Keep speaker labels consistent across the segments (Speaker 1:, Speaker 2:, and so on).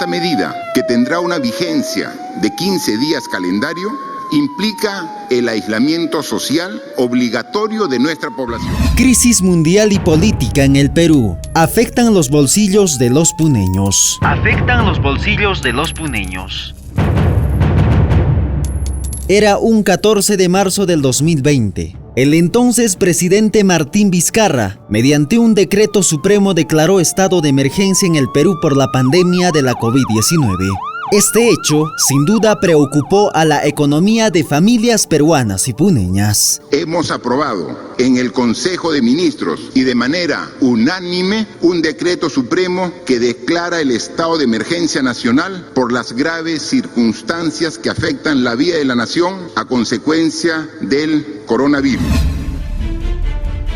Speaker 1: Esta medida, que tendrá una vigencia de 15 días calendario, implica el aislamiento social obligatorio de nuestra población.
Speaker 2: Crisis mundial y política en el Perú. Afectan los bolsillos de los puneños. Era un 14 de marzo del 2020. El entonces presidente Martín Vizcarra, mediante un decreto supremo, declaró estado de emergencia en el Perú por la pandemia de la COVID-19. Este hecho, sin duda, preocupó a la economía de familias peruanas y puneñas.
Speaker 1: Hemos aprobado en el Consejo de Ministros y de manera unánime un decreto supremo que declara el estado de emergencia nacional por las graves circunstancias que afectan la vida de la nación a consecuencia del coronavirus.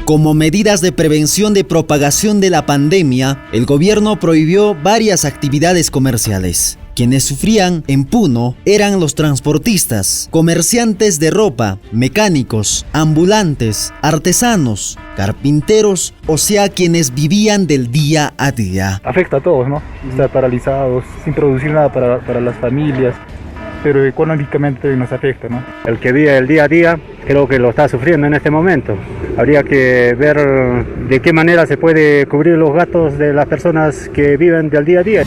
Speaker 2: Como medidas de prevención de propagación de la pandemia, el gobierno prohibió varias actividades comerciales. Quienes sufrían en Puno eran los transportistas, comerciantes de ropa, mecánicos, ambulantes, artesanos, carpinteros, o sea, quienes vivían del día a día.
Speaker 3: Afecta a todos, ¿no? Estar paralizados, sin producir nada para las familias, pero económicamente nos afecta, ¿no?
Speaker 4: El que vive el día a día creo que lo está sufriendo en este momento. Habría que ver de qué manera se puede cubrir los gastos de las personas que viven del día a día.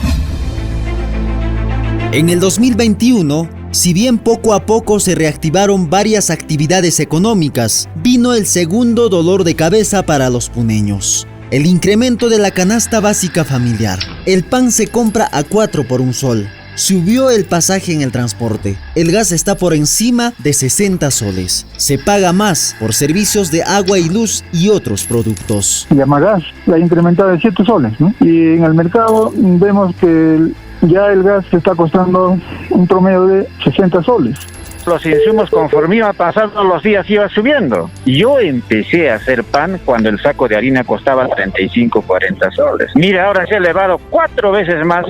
Speaker 2: En el 2021, si bien poco a poco se reactivaron varias actividades económicas, vino el segundo dolor de cabeza para los puneños. El incremento de la canasta básica familiar. El pan se compra a 4 por un sol. Subió el pasaje en el transporte. El gas está por encima de 60 soles. Se paga más por servicios de agua y luz y otros productos.
Speaker 5: Yamagas la ha incrementado de 7 soles, ¿no? Y en el mercado vemos que ya el gas se está costando un promedio de 60 soles.
Speaker 6: Los insumos, conforme iba pasando los días, iba subiendo. Yo empecé a hacer pan cuando el saco de harina costaba 35, 40 soles. Mira, ahora se ha elevado 4 veces más.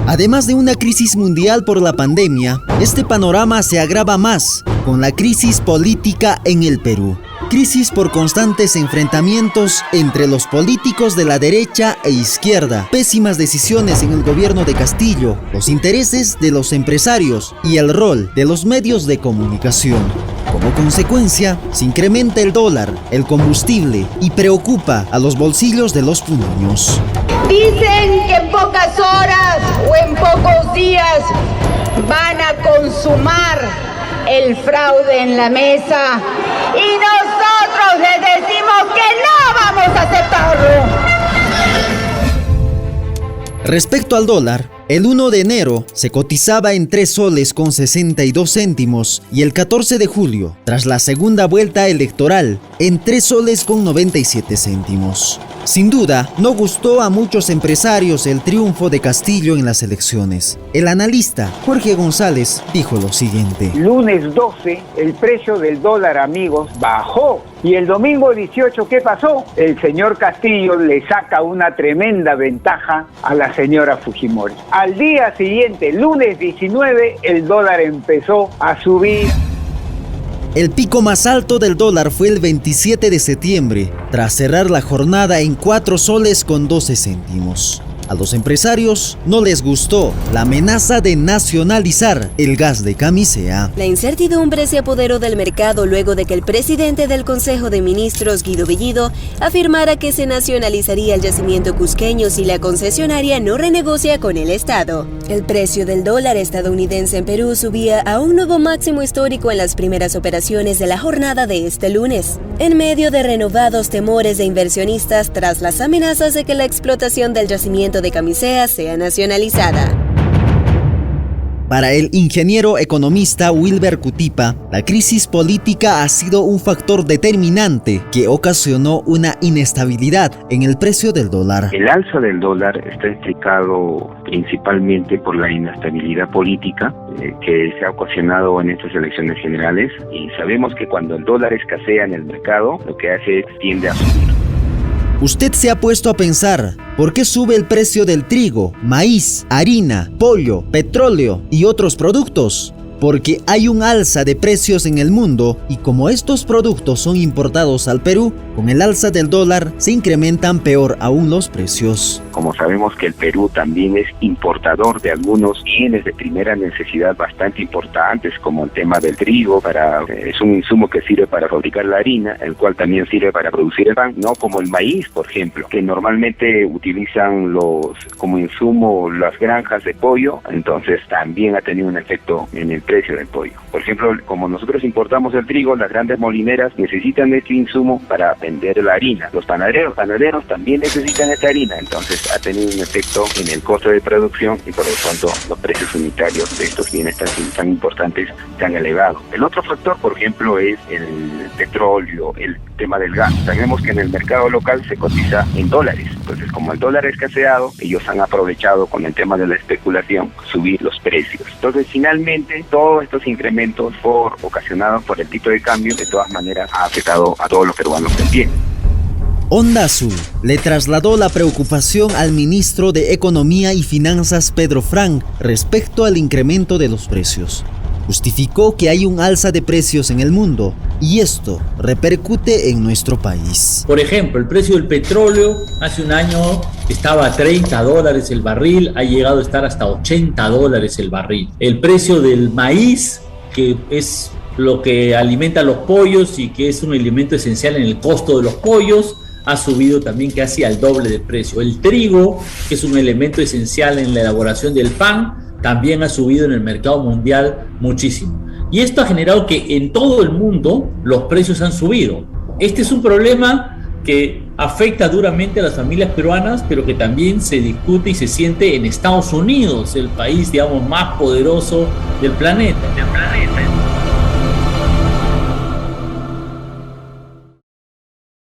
Speaker 2: Además de una crisis mundial por la pandemia, este panorama se agrava más con la crisis política en el Perú. Crisis por constantes enfrentamientos entre los políticos de la derecha e izquierda, pésimas decisiones en el gobierno de Castillo, los intereses de los empresarios y el rol de los medios de comunicación. Como consecuencia, se incrementa el dólar, el combustible y preocupa a los bolsillos de los puneños.
Speaker 7: Dicen que en pocas horas o en pocos días van a consumar el fraude en la mesa y nosotros les decimos que no vamos a aceptarlo.
Speaker 2: Respecto al dólar, el 1 de enero se cotizaba en 3 soles con 62 céntimos y el 14 de julio, tras la segunda vuelta electoral, en 3 soles con 97 céntimos. Sin duda, no gustó a muchos empresarios el triunfo de Castillo en las elecciones. El analista Jorge González dijo lo siguiente.
Speaker 8: Lunes 12, el precio del dólar, amigos, bajó. Y el domingo 18, ¿qué pasó? El señor Castillo le saca una tremenda ventaja a la señora Fujimori. Al día siguiente, lunes 19, el dólar empezó a subir.
Speaker 2: El pico más alto del dólar fue el 27 de septiembre, tras cerrar la jornada en 4 soles con 12 céntimos. A los empresarios no les gustó la amenaza de nacionalizar el gas de Camisea.
Speaker 9: La incertidumbre se apoderó del mercado luego de que el presidente del Consejo de Ministros, Guido Bellido, afirmara que se nacionalizaría el yacimiento cusqueño si la concesionaria no renegocia con el Estado. El precio del dólar estadounidense en Perú subía a un nuevo máximo histórico en las primeras operaciones de la jornada de este lunes, en medio de renovados temores de inversionistas tras las amenazas de que la explotación del yacimiento de Camisea sea nacionalizada.
Speaker 2: Para el ingeniero economista Wilber Cutipa, la crisis política ha sido un factor determinante que ocasionó una inestabilidad en el precio del dólar.
Speaker 10: El alza del dólar está explicado principalmente por la inestabilidad política que se ha ocasionado en estas elecciones generales, y sabemos que cuando el dólar escasea en el mercado, lo que hace es tiende a subir.
Speaker 2: ¿Usted se ha puesto a pensar por qué sube el precio del trigo, maíz, harina, pollo, petróleo y otros productos? Porque hay un alza de precios en el mundo y como estos productos son importados al Perú, Con el alza del dólar se incrementan peor aún los precios.
Speaker 10: Como sabemos que el Perú también es importador de algunos bienes de primera necesidad bastante importantes, como el tema del trigo, es un insumo que sirve para fabricar la harina, el cual también sirve para producir el pan, no como el maíz, por ejemplo, que normalmente utilizan como insumo las granjas de pollo, entonces también ha tenido un efecto en el precio del pollo. Por ejemplo, como nosotros importamos el trigo, las grandes molineras necesitan este insumo para vender la harina. Los panaderos también necesitan esta harina, entonces ha tenido un efecto en el costo de producción y por lo tanto los precios unitarios de estos bienes tan importantes se han elevado. El otro factor, por ejemplo, es el petróleo, el tema del gas. Sabemos que en el mercado local se cotiza en dólares, entonces como el dólar ha escaseado, ellos han aprovechado con el tema de la especulación subir los precios. Entonces finalmente todos estos incrementos ocasionados por el tipo de cambio de todas maneras ha afectado a todos los peruanos también.
Speaker 2: Onda Azul le trasladó la preocupación al ministro de Economía y Finanzas Pedro Frank respecto al incremento de los precios. Justificó que hay un alza de precios en el mundo y esto repercute en nuestro país.
Speaker 11: Por ejemplo, el precio del petróleo hace un año estaba a $30 el barril, ha llegado a estar hasta $80 el barril. El precio del maíz, que es lo que alimenta a los pollos y que es un elemento esencial en el costo de los pollos, ha subido también casi al doble de precio. El trigo, que es un elemento esencial en la elaboración del pan, también ha subido en el mercado mundial muchísimo. Y esto ha generado que en todo el mundo los precios han subido. Este es un problema que afecta duramente a las familias peruanas, pero que también se discute y se siente en Estados Unidos, el país, digamos, más poderoso del planeta.